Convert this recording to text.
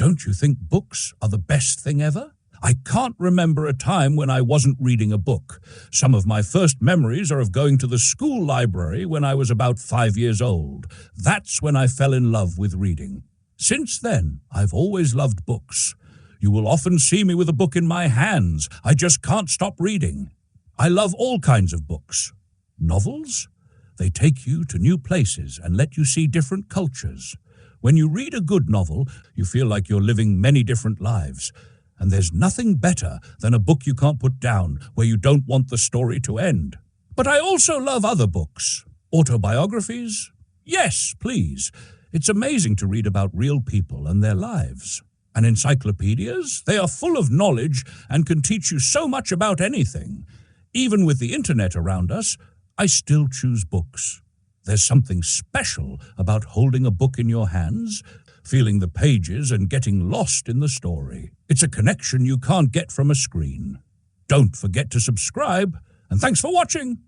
Don't you think books are the best thing ever? I can't remember a time when I wasn't reading a book. Some of my first memories are of going to the school library when I was about 5 years old. That's when I fell in love with reading. Since then, I've always loved books. You will often see me with a book in my hands. I just can't stop reading. I love all kinds of books. Novels? They take you to new places and let you see different cultures. When you read a good novel, you feel like you're living many different lives. And there's nothing better than a book you can't put down, where you don't want the story to end. But I also love other books. Autobiographies? Yes, please. It's amazing to read about real people and their lives. And encyclopedias? They are full of knowledge and can teach you so much about anything. Even with the internet around us, I still choose books. There's something special about holding a book in your hands, feeling the pages and getting lost in the story. It's a connection you can't get from a screen. Don't forget to subscribe, and thanks for watching.